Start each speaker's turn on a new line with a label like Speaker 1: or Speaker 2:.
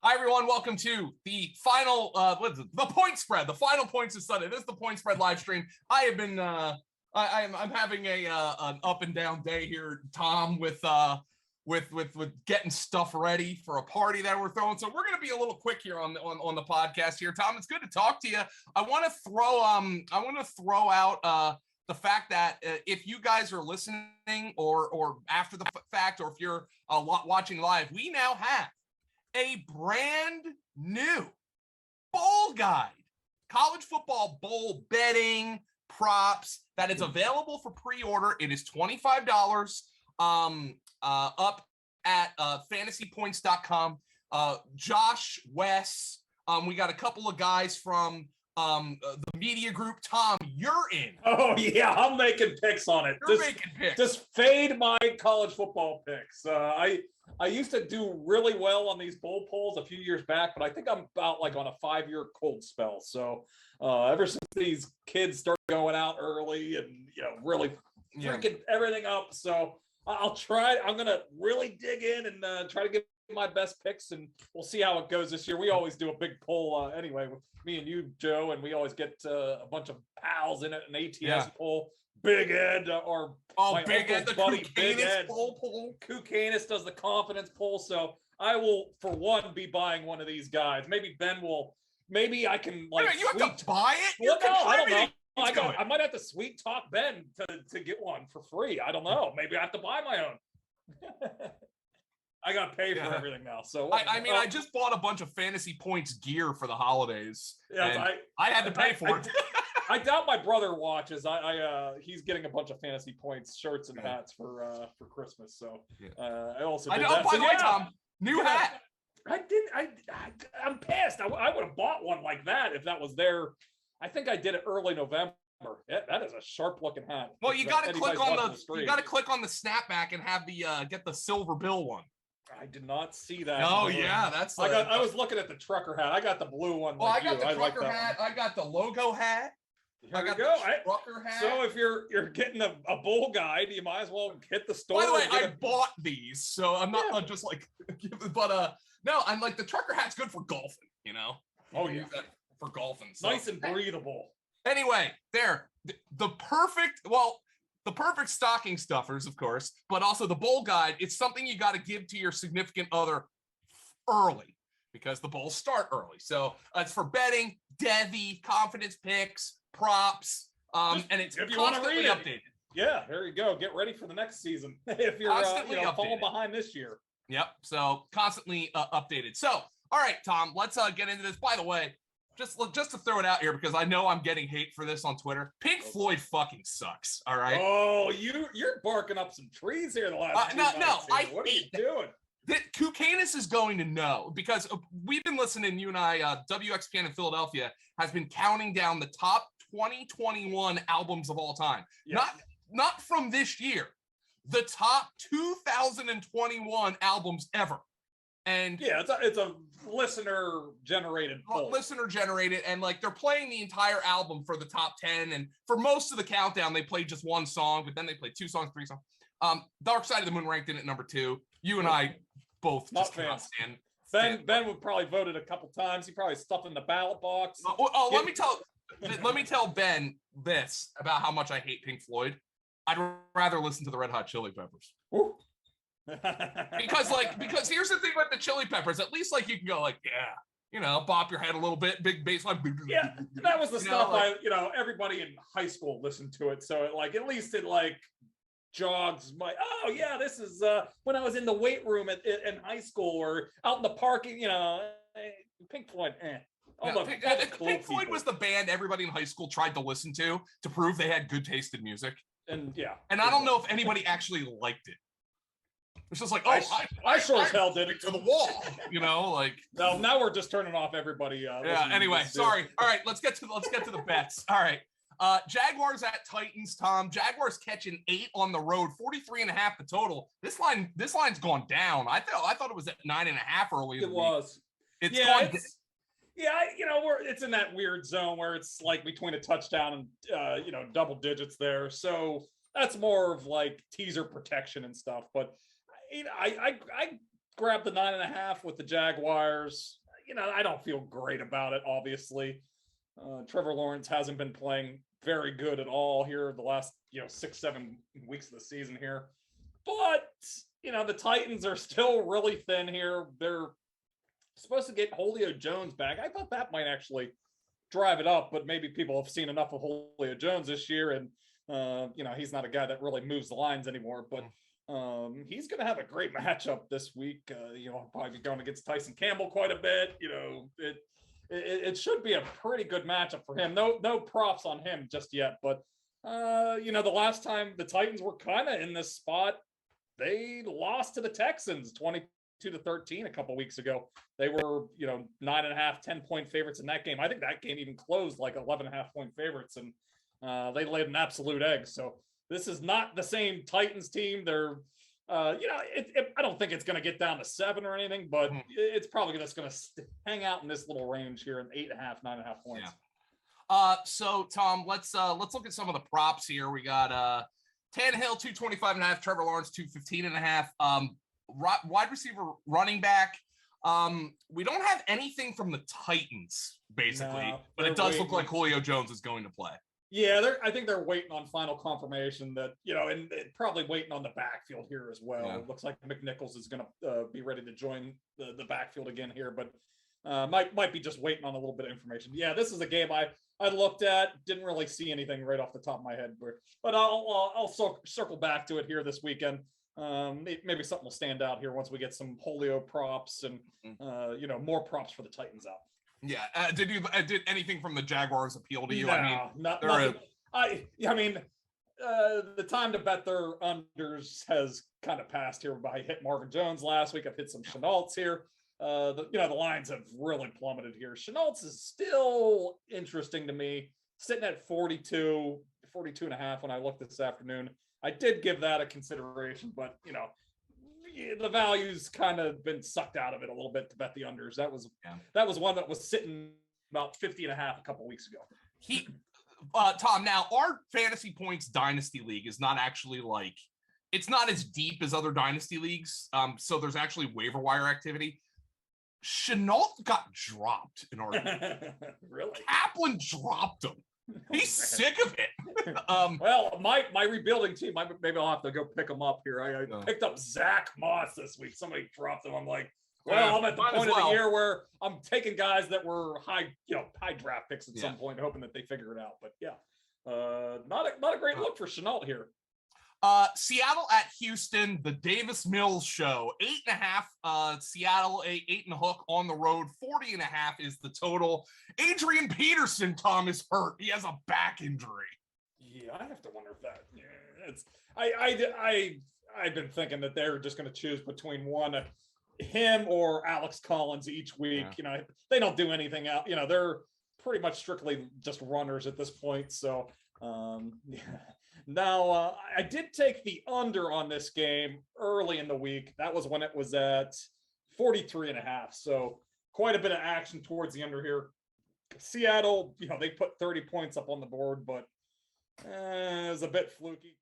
Speaker 1: Hi, everyone. Welcome to the final, the Point Spread, the final points of Sunday. This is the Point Spread Livestream. I have been, I'm having an up and down day here, Tom, with getting stuff ready for a party that we're throwing. So we're going to be a little quick here on the podcast here, Tom. It's good to talk to you. I want to throw out the fact that if you guys are listening or after the fact, or if you're watching live, we now have a brand new bowl guide, college football bowl betting props that is available for pre-order. It is $25 up at fantasypoints.com. Josh, Wes, we got a couple of guys from the media group. Tom, you're in.
Speaker 2: Oh yeah, I'm making picks on it.
Speaker 1: You're making picks.
Speaker 2: Just fade my college football picks. I used to do really well on these bowl polls a few years back, but I think I'm about like on a 5-year cold spell. So ever since these kids started going out early and really freaking everything up, so I'll try. I'm gonna really dig in and try to get my best picks, and we'll see how it goes this year. We always do a big poll anyway with me and you, Joe, and we always get a bunch of pals in it, an ATS poll. Big Ed or
Speaker 1: Big Ed, the
Speaker 2: buddy, Big
Speaker 1: Kukanis
Speaker 2: Ed
Speaker 1: poll.
Speaker 2: Kukanis does the confidence poll, so I will, for one, be buying one of these guys. Maybe Ben will. Maybe I can like.
Speaker 1: Wait, you have to buy it?
Speaker 2: Well, no, I don't know. I might have to sweet talk Ben to get one for free. I don't know. Maybe I have to buy my own. I got to pay for everything now. So
Speaker 1: I just bought a bunch of Fantasy Points gear for the holidays. Yeah, I had to pay for it.
Speaker 2: I doubt my brother watches. He's getting a bunch of Fantasy Points shirts and hats for Christmas. So I also did that.
Speaker 1: By the way, Tom, new hat.
Speaker 2: I'm pissed. I would have bought one like that if that was there. I think I did it early November. That is a sharp looking hat.
Speaker 1: Well, you got to click on the snapback and have the get the silver bill one.
Speaker 2: I did not see that.
Speaker 1: Oh yeah, that's.
Speaker 2: I was looking at the trucker hat. I got the blue one.
Speaker 1: Well, I got the trucker hat. I got the logo hat.
Speaker 2: I got the trucker hat. So if you're getting a bowl guide, you might as well hit the store.
Speaker 1: By the way, I bought these, so I'm not just like, but no, I'm like the trucker hat's good for golfing.
Speaker 2: Oh yeah,
Speaker 1: for golfing.
Speaker 2: So. Nice and breathable.
Speaker 1: Anyway, the perfect stocking stuffers, of course, but also the bowl guide. It's something you got to give to your significant other early because the bowls start early. So it's for betting, Devi, confidence picks, props, and it's constantly updated.
Speaker 2: Yeah, there you go. Get ready for the next season if you're falling behind this year.
Speaker 1: Yep. So constantly updated. So all right, Tom, let's get into this. By the way, just to throw it out here because I know I'm getting hate for this on Twitter. Pink Floyd fucking sucks. All right.
Speaker 2: Oh, you're barking up some trees here the last. What are you doing?
Speaker 1: That Kukanis is going to know because we've been listening. You and I, WXPN in Philadelphia has been counting down the top 2021 albums of all time. Yes. Not from this year, the top 2021 albums ever. And
Speaker 2: yeah, it's a listener generated poll.
Speaker 1: And like they're playing the entire album for the top 10, and for most of the countdown they played just one song, but then they played 2 songs, 3 songs. Dark Side of the Moon ranked in at number 2. You and I both
Speaker 2: not fans. Ben would probably voted a couple times. He probably stuffed in the ballot box.
Speaker 1: Let me tell Ben this about how much I hate Pink Floyd. I'd rather listen to the Red Hot Chili Peppers. because here's the thing with the Chili Peppers, at least like you can go like, bop your head a little bit, big bass line.
Speaker 2: Yeah, that was the stuff everybody in high school listened to it. So at least it jogs my, oh yeah, this is when I was in the weight room in high school or out in the park, Pink Floyd,
Speaker 1: Pink Floyd was the band everybody in high school tried to listen to prove they had good taste in music.
Speaker 2: And
Speaker 1: I don't know if anybody actually liked it. It's just like,
Speaker 2: I sure as hell did it
Speaker 1: to the wall,
Speaker 2: No, now we're just turning off everybody.
Speaker 1: Anyway, sorry. All right, let's get to the bets. All right, Jaguars at Titans. Tom, Jaguars catching 8 on the road, 43.5 the total. This line's gone down. I thought it was at 9.5 earlier.
Speaker 2: It was.
Speaker 1: It's gone.
Speaker 2: It's in that weird zone where it's like between a touchdown and double digits there. So that's more of like teaser protection and stuff. But I grabbed the 9.5 with the Jaguars. You know, I don't feel great about it, obviously. Trevor Lawrence hasn't been playing very good at all here the last, 6-7 weeks of the season here. But, the Titans are still really thin here. They're supposed to get Julio Jones back. I thought that might actually drive it up, but maybe people have seen enough of Julio Jones this year, and he's not a guy that really moves the lines anymore. But he's going to have a great matchup this week. Probably be going against Tyson Campbell quite a bit. It should be a pretty good matchup for him. No props on him just yet, but the last time the Titans were kind of in this spot, they lost to the Texans 22-13 a couple weeks ago. They were 9.5, 10-point favorites in that game. I think that game even closed like 11.5-point favorites, and they laid an absolute egg. So this is not the same Titans team. They're I don't think it's going to get down to 7 or anything, but it's probably just going to hang out in this little range here in 8.5, 9.5 points.
Speaker 1: Yeah. So Tom, let's look at some of the props here. We got Tannehill 225.5, Trevor Lawrence 215.5. Wide receiver, running back. We don't have anything from the Titans basically, but it does look like Julio Jones is going to play.
Speaker 2: Yeah, I think they're waiting on final confirmation that, and probably waiting on the backfield here as well. Yeah. It looks like McNichols is going to be ready to join the backfield again here, but might be just waiting on a little bit of information. Yeah, this is a game I looked at, didn't really see anything right off the top of my head, but I'll circle back to it here this weekend. Maybe something will stand out here once we get some Julio props and more props for the Titans out.
Speaker 1: Yeah. Did anything from the Jaguars appeal to you?
Speaker 2: No, nothing. The time to bet their unders has kind of passed here. I hit Marvin Jones last week. I've hit some Chenaults here. The lines have really plummeted here. Chenaults is still interesting to me, sitting at 42.5 when I looked this afternoon. I did give that a consideration, but the value's kind of been sucked out of it a little bit to bet the unders. That was one that was sitting about 50.5 a couple weeks ago.
Speaker 1: Tom, now our Fantasy Points Dynasty League is not actually it's not as deep as other Dynasty leagues. So there's actually waiver wire activity. Chenault got dropped in our
Speaker 2: Really?
Speaker 1: Kaplan dropped him. He's sick of it.
Speaker 2: Well, my rebuilding team, maybe I'll have to go pick them up here. I picked up Zach Moss this week. Somebody dropped him. I'm like, I'm at the point of the year where I'm taking guys that were high draft picks at some point, hoping that they figure it out. But not a great look for Chenault here.
Speaker 1: Seattle at Houston, the Davis Mills show, 8.5. Seattle 8.5 on the road. 40.5 is the total. Adrian Peterson, Tom, is hurt. He has a back injury.
Speaker 2: Yeah, I have to wonder if that. I've been thinking that they're just going to choose between him or Alex Collins each week. Yeah. They don't do anything else. They're pretty much strictly just runners at this point. So, Now, I did take the under on this game early in the week. That was when it was at 43.5. So quite a bit of action towards the under here. Seattle, they put 30 points up on the board, but it was a bit fluky.